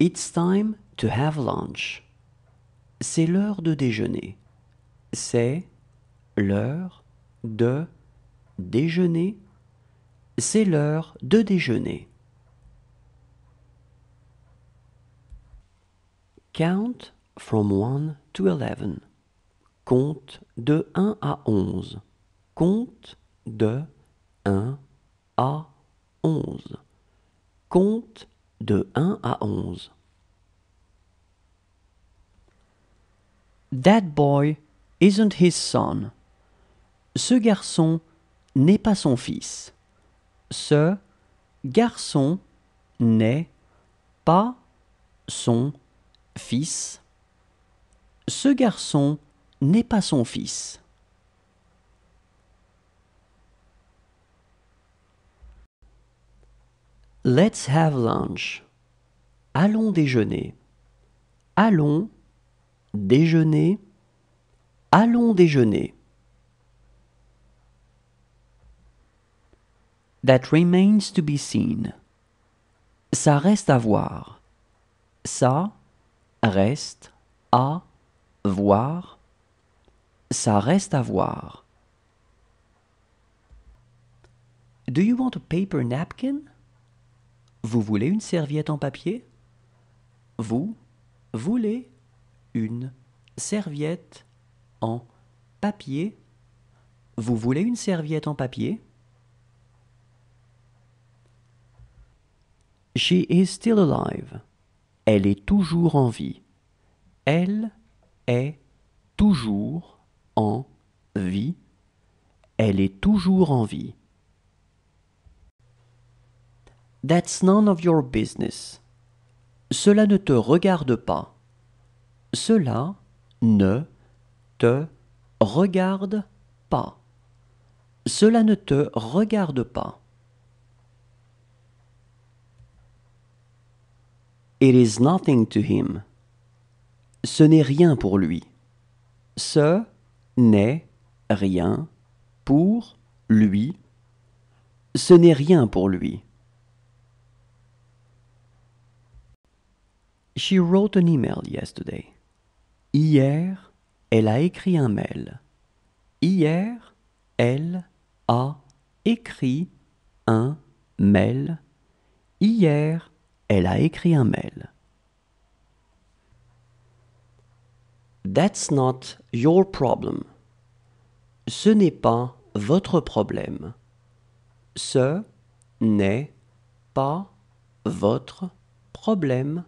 It's time to have lunch. C'est l'heure de déjeuner. C'est l'heure de déjeuner. C'est l'heure de déjeuner. Count from 1 to 11. Compte de 1 à 11. Compte de 1 à 11. Compte de 1 à 11. That boy isn't his son. Ce garçon n'est pas son fils. Ce garçon n'est pas son fils. Ce garçon n'est pas son fils. Let's have lunch. Allons déjeuner. Allons déjeuner. Allons déjeuner. That remains to be seen. Ça reste à voir. Ça reste à voir. Ça reste à voir. Do you want a paper napkin? Vous voulez une serviette en papier? Vous voulez une serviette en papier? Vous voulez une serviette en papier? She is still alive. Elle est toujours en vie. Elle est toujours en vie. Elle est toujours en vie. That's none of your business. Cela ne te regarde pas. Cela ne te regarde pas. Cela ne te regarde pas. It is nothing to him. Ce n'est rien pour lui. Ce n'est rien pour lui. Ce n'est rien pour lui. She wrote an email yesterday. Hier, elle a écrit un mail. Hier, elle a écrit un mail. Hier, elle a écrit un mail. That's not your problem. Ce n'est pas votre problème. Ce n'est pas votre problème.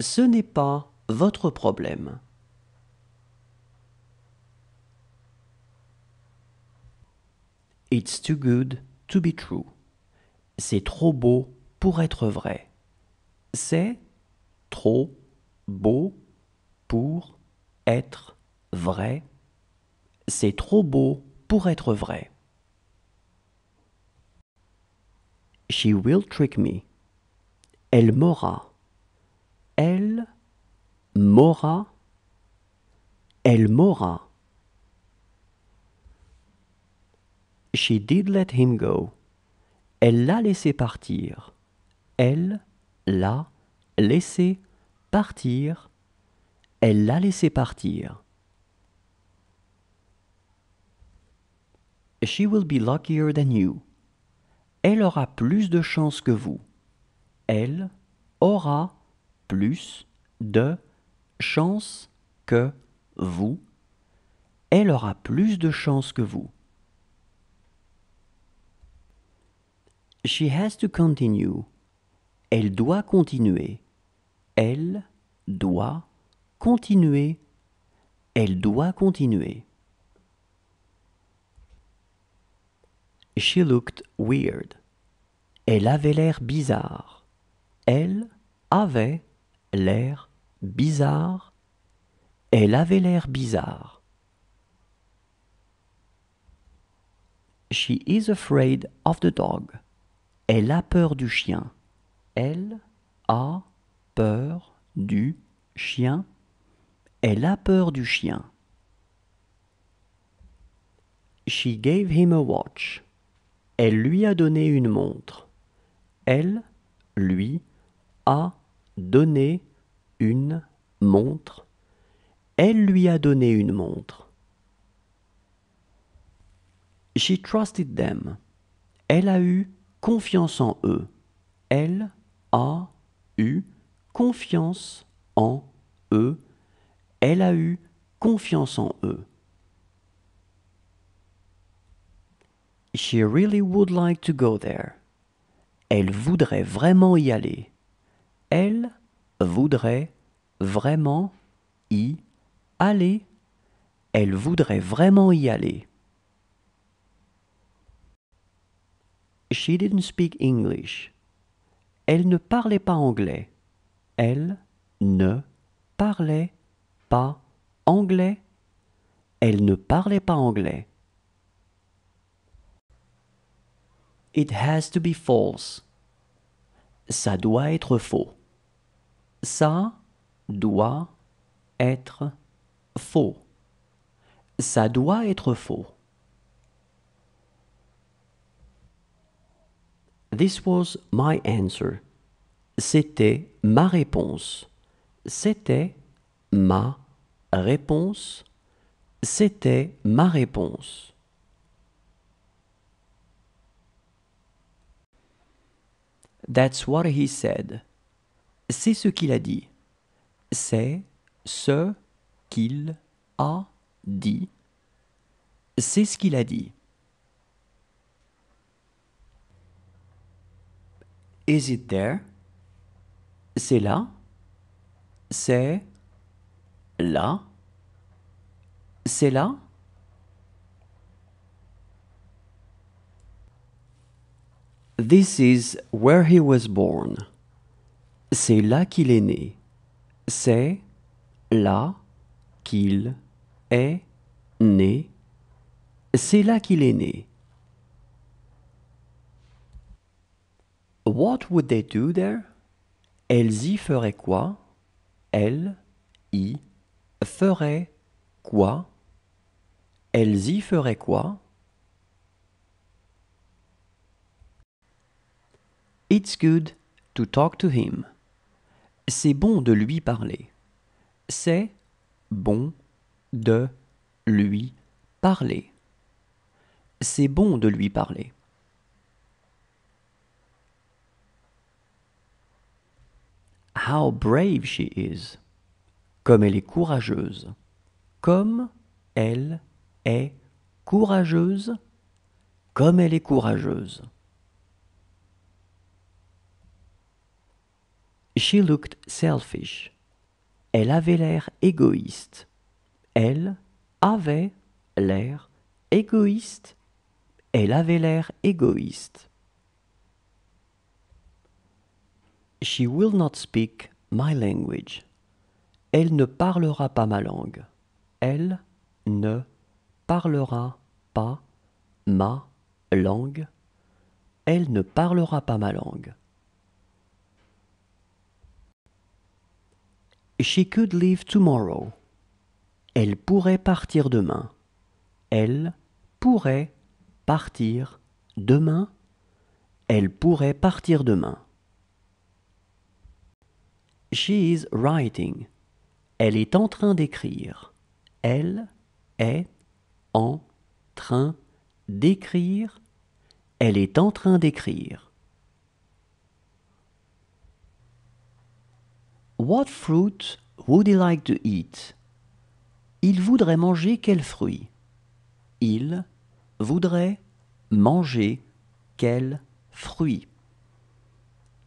Ce n'est pas votre problème. It's too good to be true. C'est trop beau pour être vrai. C'est trop beau pour être vrai. C'est trop beau pour être vrai. She will trick me. Elle m'aura. Elle m'aura. Elle m'aura. She did let him go. Elle l'a laissé partir. Elle l'a laissé partir. Elle l'a laissé partir. She will be luckier than you. Elle aura plus de chance que vous. Elle aura plus de chance que vous. Elle aura plus de chance que vous. She has to continue. Elle doit continuer. Elle doit continuer. Elle doit continuer. She looked weird. Elle avait l'air bizarre. Elle avait l'air bizarre. Elle avait l'air bizarre. She is afraid of the dog. Elle a peur du chien. Elle a peur du chien. Elle a peur du chien. She gave him a watch. Elle lui a donné une montre. Elle lui a donné une montre. Elle lui a donné une montre. She trusted them. Elle a eu confiance en eux. Elle a eu confiance en eux. Elle a eu confiance en eux. She really would like to go there. Elle voudrait vraiment y aller. Elle voudrait vraiment y aller. Elle voudrait vraiment y aller. She didn't speak English. Elle ne parlait pas anglais. Elle ne parlait pas anglais. Elle ne parlait pas anglais. It has to be false. Ça doit être faux. Ça doit être faux. Ça doit être faux. This was my answer. C'était ma réponse. C'était ma réponse. C'était ma réponse. That's what he said. C'est ce qu'il a dit. C'est ce qu'il a dit. C'est ce qu'il a dit. Is it there? C'est là. C'est là. C'est là. This is where he was born. C'est là qu'il est né. C'est là qu'il est né. C'est là qu'il est né. What would they do there? Elles y feraient quoi? Elles y feraient quoi? Elles y feraient quoi? It's good to talk to him. C'est bon de lui parler. C'est bon de lui parler. C'est bon de lui parler. How brave she is. Comme elle est courageuse. Comme elle est courageuse. Comme elle est courageuse. She looked selfish. Elle avait l'air égoïste. Elle avait l'air égoïste. Elle avait l'air égoïste. She will not speak my language. Elle ne parlera pas ma langue. Elle ne parlera pas ma langue. Elle ne parlera pas ma langue. She could leave tomorrow. Elle pourrait partir demain. Elle pourrait partir demain. Elle pourrait partir demain. She is writing. Elle est en train d'écrire. Elle est en train d'écrire. Elle est en train d'écrire. What fruit would he like to eat? Il voudrait manger quel fruit? Il voudrait manger quel fruit?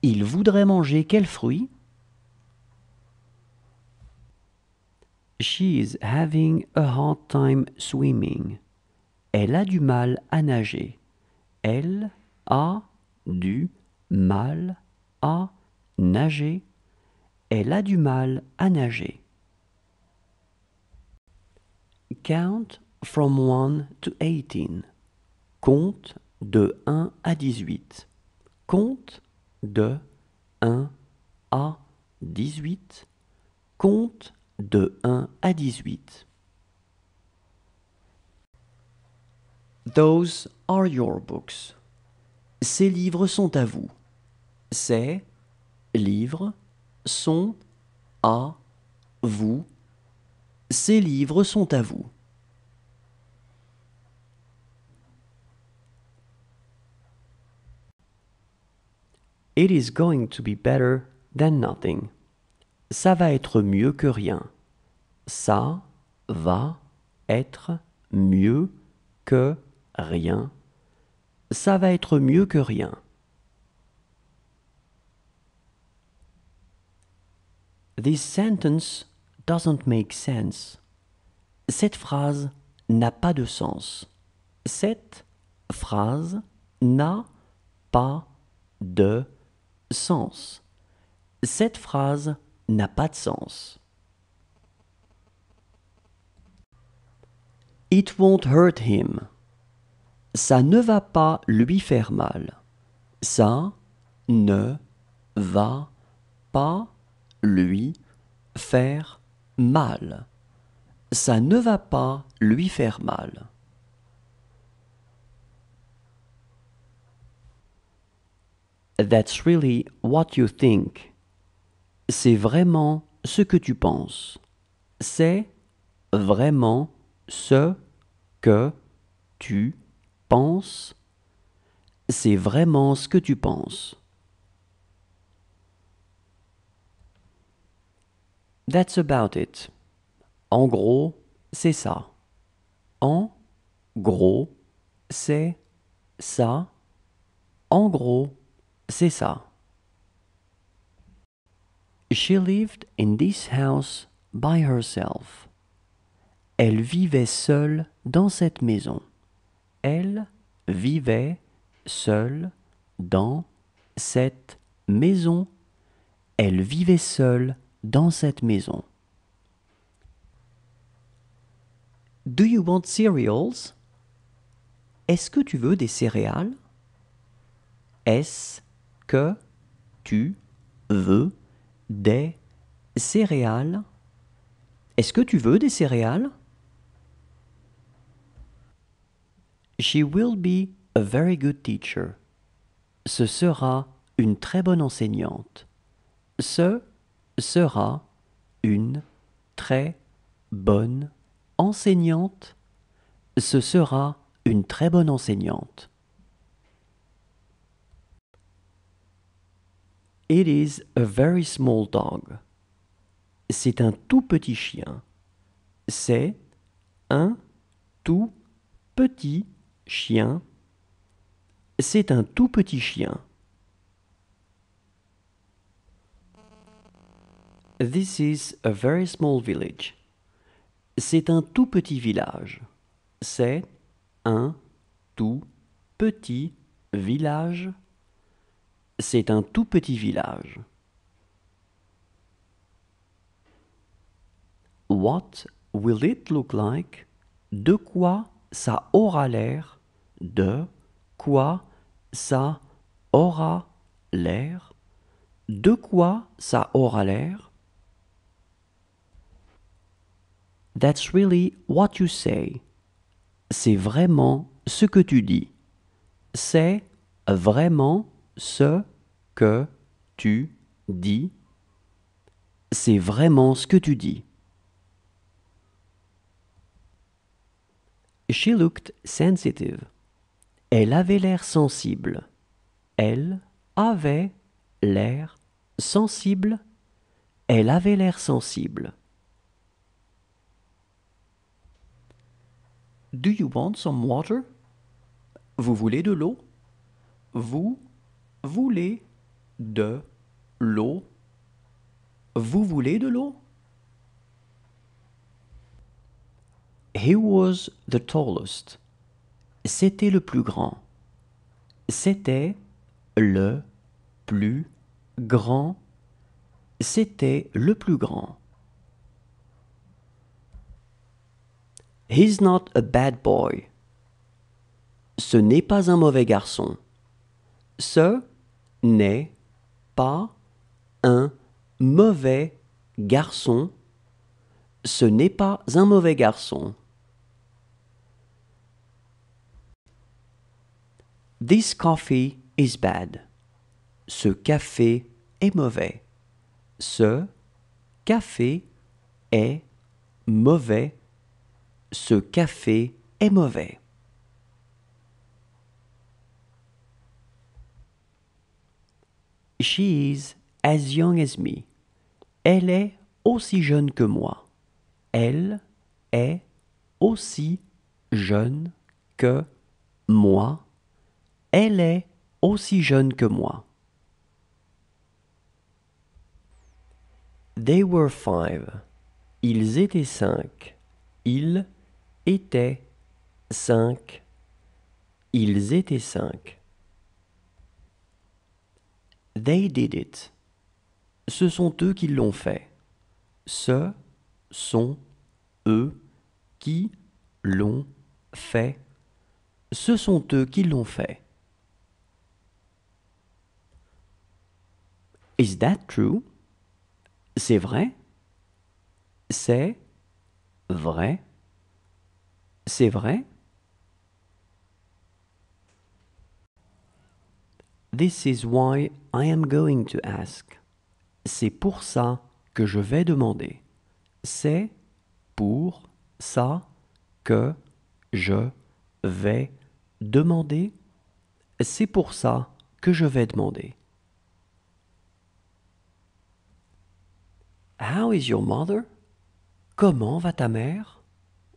Il voudrait manger quel fruit? She is having a hard time swimming. Elle a du mal à nager. Elle a du mal à nager. Elle a du mal à nager. Count from 1 to 18. Compte de 1 à 18. Compte de 1 à 18. Compte de 1 à 18. Those are your books. Ces livres sont à vous. Ces livres sont à vous. Ces livres sont à vous. It is going to be better than nothing. Ça va être mieux que rien. Ça va être mieux que rien. Ça va être mieux que rien. This sentence doesn't make sense. Cette phrase n'a pas de sens. Cette phrase n'a pas de sens. Cette phrase n'a pas de sens. It won't hurt him. Ça ne va pas lui faire mal. Ça ne va pas lui faire mal. Ça ne va pas lui faire mal. That's really what you think. C'est vraiment ce que tu penses. C'est vraiment ce que tu penses. C'est vraiment ce que tu penses. That's about it. En gros, c'est ça. En gros, c'est ça. En gros, c'est ça. She lived in this house by herself. Elle vivait seule dans cette maison. Elle vivait seule dans cette maison. Elle vivait seule dans cette maison. Do you want cereals? Est-ce que tu veux des céréales? Est-ce que tu veux des céréales? Est-ce que tu veux des céréales? She will be a very good teacher. Ce sera une très bonne enseignante. Ce sera une très bonne enseignante. Ce sera une très bonne enseignante. It is a very small dog. C'est un tout petit chien. C'est un tout petit chien. C'est un tout petit chien. This is a very small village. C'est un tout petit village. C'est un tout petit village. C'est un tout petit village. What will it look like? De quoi ça aura l'air? De quoi ça aura l'air? De quoi ça aura l'air? That's really what you say. C'est vraiment ce que tu dis. C'est vraiment ce que tu dis. C'est vraiment ce que tu dis. She looked sensitive. Elle avait l'air sensible. Elle avait l'air sensible. Elle avait l'air sensible. Do you want some water? Vous voulez de l'eau? Vous voulez de l'eau? Vous voulez de l'eau? He was the tallest. C'était le plus grand. C'était le plus grand. C'était le plus grand. He's not a bad boy. Ce n'est pas un mauvais garçon. Ce n'est pas un mauvais garçon. Ce n'est pas un mauvais garçon. This coffee is bad. Ce café est mauvais. Ce café est mauvais. Ce café est mauvais. She is as young as me. Elle est aussi jeune que moi. Elle est aussi jeune que moi. Elle est aussi jeune que moi. They were 5. Ils étaient 5. Ils étaient 5. Ils étaient 5. They did it. Ce sont eux qui l'ont fait. Ce sont eux qui l'ont fait. Ce sont eux qui l'ont fait. Is that true? C'est vrai? C'est vrai? C'est vrai? This is why I am going to ask. C'est pour ça que je vais demander. C'est pour ça que je vais demander. C'est pour ça que je vais demander. How is your mother? Comment va ta mère?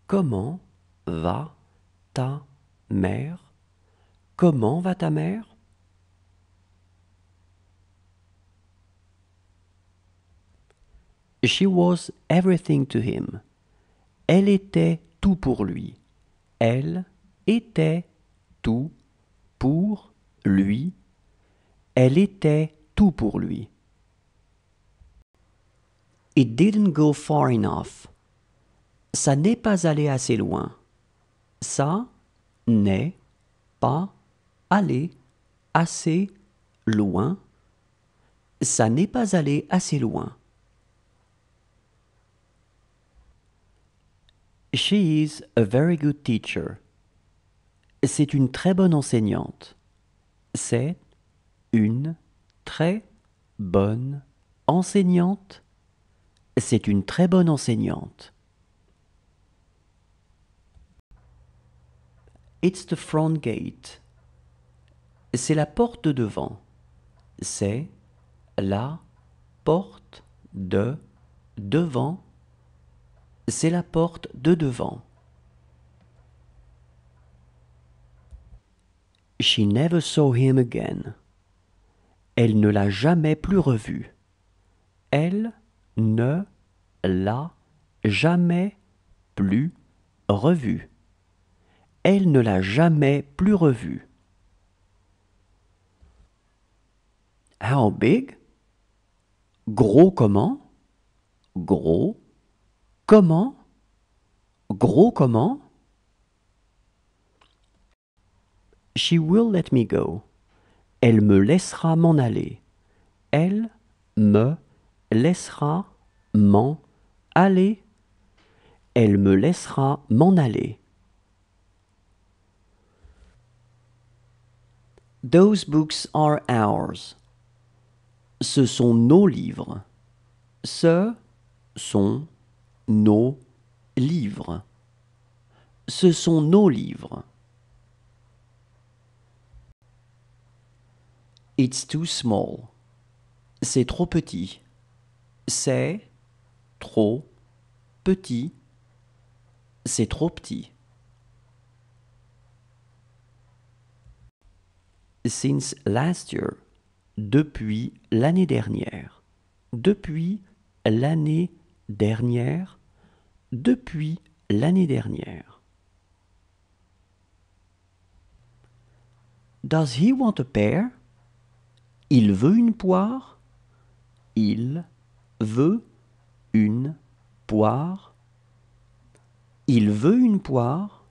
Comment va ta mère? Comment va ta mère? She was everything to him. Elle était tout pour lui. Elle était tout pour lui. Elle était tout pour lui. It didn't go far enough. Ça n'est pas allé assez loin. Ça n'est pas allé assez loin. Ça n'est pas allé assez loin. She is a very good teacher. C'est une très bonne enseignante. C'est une très bonne enseignante. C'est une très bonne enseignante. It's the front gate. C'est la porte de devant. C'est la porte de devant. C'est la porte de devant. She never saw him again. Elle ne l'a jamais plus revu. Elle ne l'a jamais plus revu. Elle ne l'a jamais plus revu. How big? Gros comment? Gros comment? Gros comment? She will let me go. Elle me laissera m'en aller. Elle me laissera m'en aller. Elle me laissera m'en aller. Those books are ours. Ce sont nos livres. Ce sont nos livres. Ce sont nos livres. It's too small. C'est trop petit. C'est trop petit. C'est trop petit. Since last year. Depuis l'année dernière. Depuis l'année dernière. Depuis l'année dernière. Does he want a pear? Il veut une poire? Il veut une poire? Il veut une poire?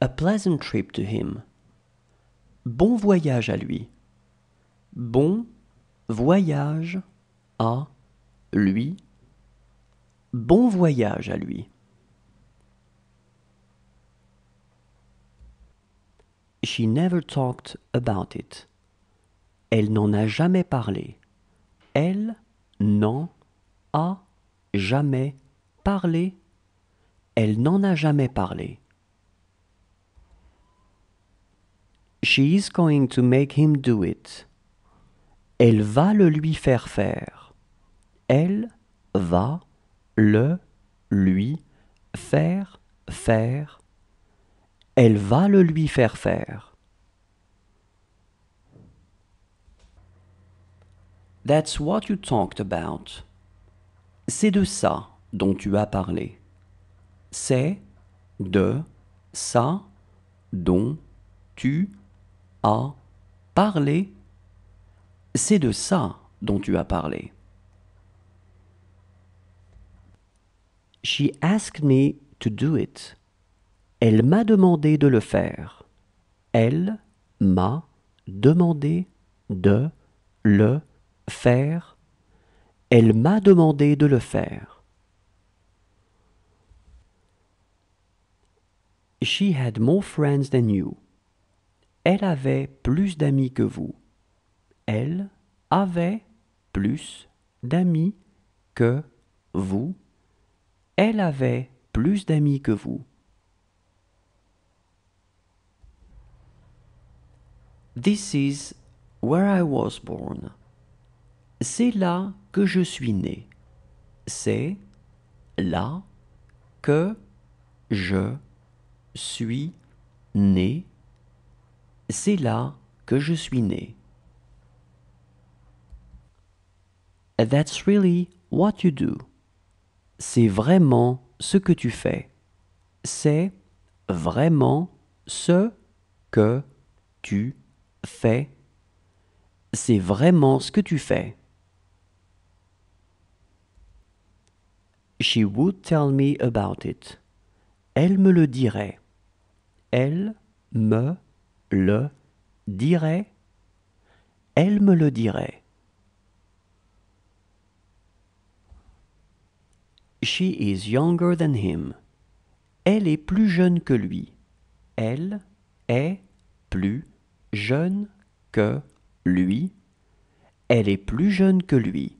A pleasant trip to him. Bon voyage à lui. Bon voyage à lui. Bon voyage à lui. She never talked about it. Elle n'en a jamais parlé. Elle n'en a jamais parlé. Elle n'en a jamais parlé. She is going to make him do it. Elle va le lui faire faire. Elle va le lui faire faire. Elle va le lui faire faire. That's what you talked about. C'est de ça dont tu as parlé. C'est de ça dont tu as parlé. C'est de ça dont tu as parlé. She asked me to do it. Elle m'a demandé de le faire. Elle m'a demandé de le faire. Elle m'a demandé de le faire. She had more friends than you. Elle avait plus d'amis que vous. Elle avait plus d'amis que vous. Elle avait plus d'amis que vous. This is where I was born. C'est là que je suis né. C'est là que je suis né. C'est là que je suis né. That's really what you do. C'est vraiment ce que tu fais. C'est vraiment ce que tu fais. C'est vraiment ce que tu fais. She would tell me about it. Elle me le dirait. Elle me le dirait. Elle me le dirait. She is younger than him. Elle est plus jeune que lui. Elle est plus jeune que lui. Elle est plus jeune que lui.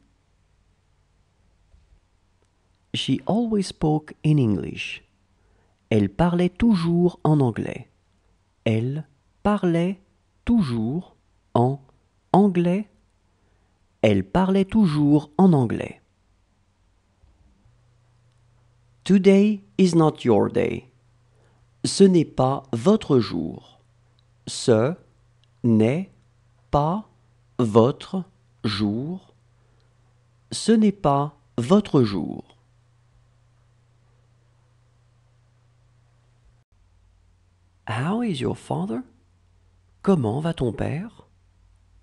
She always spoke in English. Elle parlait toujours en anglais. Elle parlait toujours en anglais. Elle parlait toujours en anglais. Today is not your day. Ce n'est pas votre jour. Ce n'est pas votre jour. Ce n'est pas votre jour. How is your father? Comment va ton père?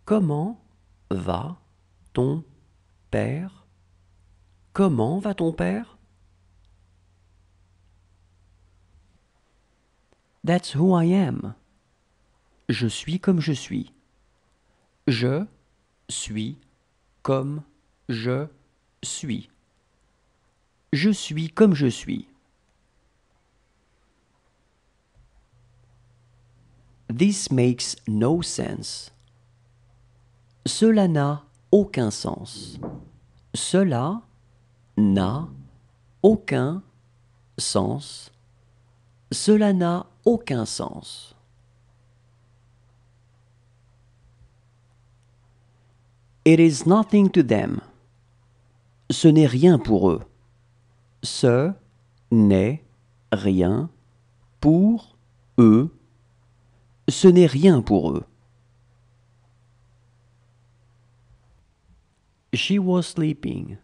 Comment va ton père? Comment va ton père? That's who I am. Je suis comme je suis. Je suis comme je suis. Je suis comme je suis. This makes no sense. Cela n'a aucun sens. Cela n'a aucun sens. Cela n'a aucun sens. It is nothing to them. Ce n'est rien pour eux. Ce n'est rien pour eux. Ce n'est rien pour eux. She was sleeping.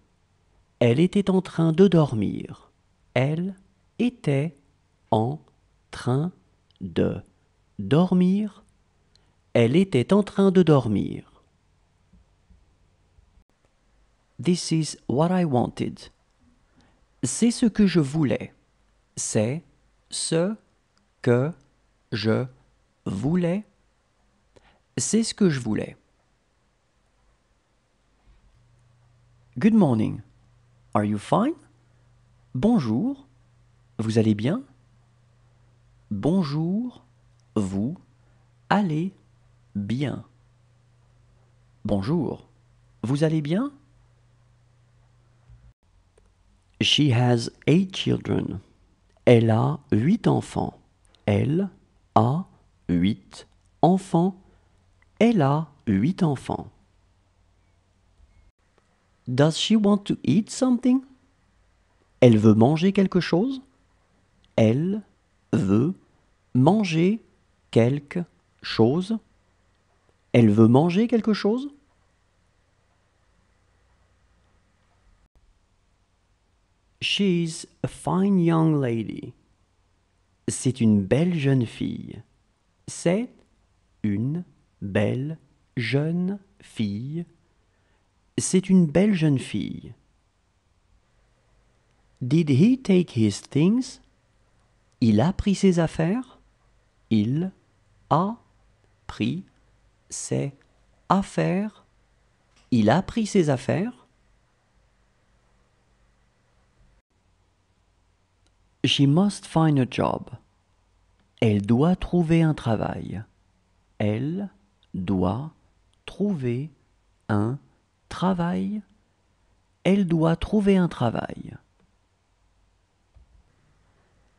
Elle était en train de dormir. Elle était en train de dormir. Elle était en train de dormir. This is what I wanted. C'est ce que je voulais. C'est ce que je voulais. C'est ce que je voulais. Good morning. Are you fine? Bonjour. Vous allez bien? Bonjour. Vous allez bien. Bonjour, vous allez bien? She has 8 children. Elle a 8 enfants. Elle a 8 enfants. Elle a 8 enfants. Does she want to eat something? Elle veut manger quelque chose? Elle veut manger quelque chose? Elle veut manger quelque chose? She's a fine young lady. C'est une belle jeune fille. C'est une belle jeune fille. C'est une belle jeune fille. Did he take his things? Il a pris ses affaires? Il a pris ses affaires? Il a pris ses affaires? She must find a job. Elle doit trouver un travail. Elle doit trouver un travail. Elle doit trouver un travail.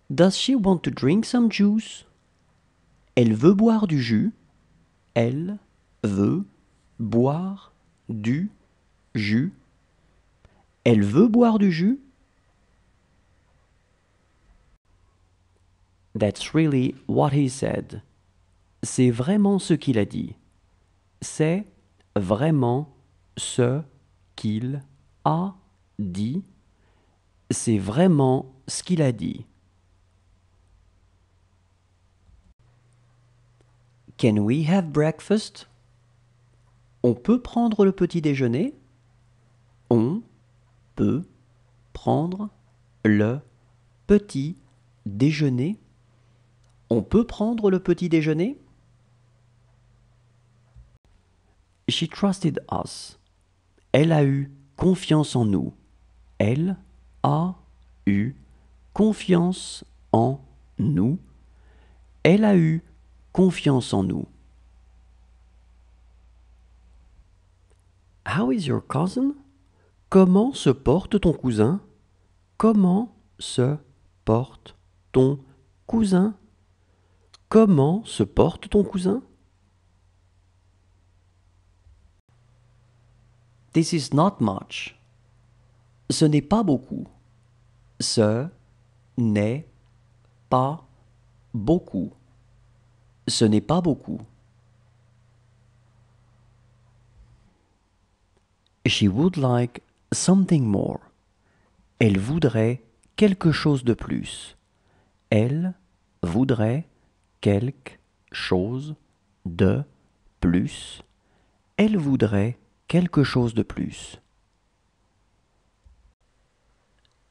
Does she want to drink some juice? Elle veut boire du jus. Elle veut boire du jus. Elle veut boire du jus. That's really what he said. C'est vraiment ce qu'il a dit. C'est vraiment ce qu'il a dit. C'est vraiment ce qu'il a dit. Can we have breakfast? On peut prendre le petit déjeuner? On peut prendre le petit déjeuner? On peut prendre le petit déjeuner? She trusted us. Elle a eu confiance en nous. Elle a eu confiance en nous. Elle a eu confiance en nous. How is your cousin? Comment se porte ton cousin? Comment se porte ton cousin? Comment se porte ton cousin? This is not much. Ce n'est pas beaucoup. Ce n'est pas beaucoup. Ce n'est pas beaucoup. She would like something more. Elle voudrait quelque chose de plus. Elle voudrait quelque chose de plus. Elle voudrait quelque chose de plus.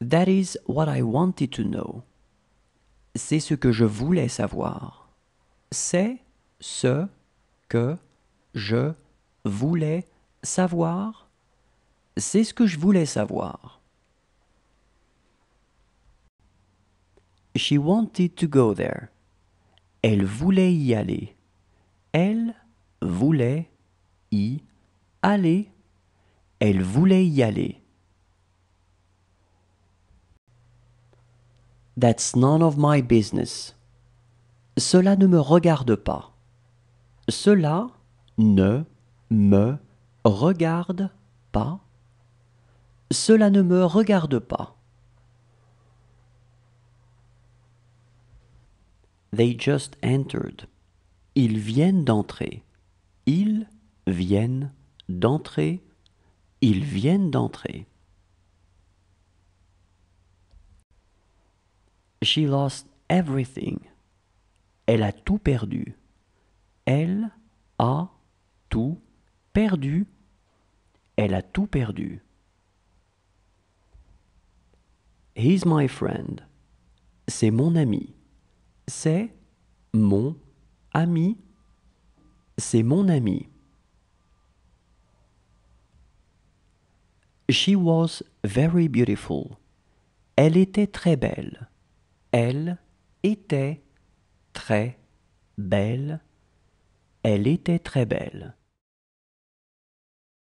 That is what I wanted to know. C'est ce que je voulais savoir. C'est ce que je voulais savoir. C'est ce que je voulais savoir. She wanted to go there. Elle voulait y aller. Elle voulait y aller. Elle voulait y aller. That's none of my business. Cela ne me regarde pas. Cela ne me regarde pas. Cela ne me regarde pas. They just entered. Ils viennent d'entrer. Ils viennent d'entrer. Ils viennent d'entrer. She lost everything. Elle a tout perdu. Elle a tout perdu. Elle a tout perdu. He's my friend. C'est mon ami. C'est mon ami. C'est mon ami. She was very beautiful. Elle était très belle. Elle était très belle. Elle était très belle.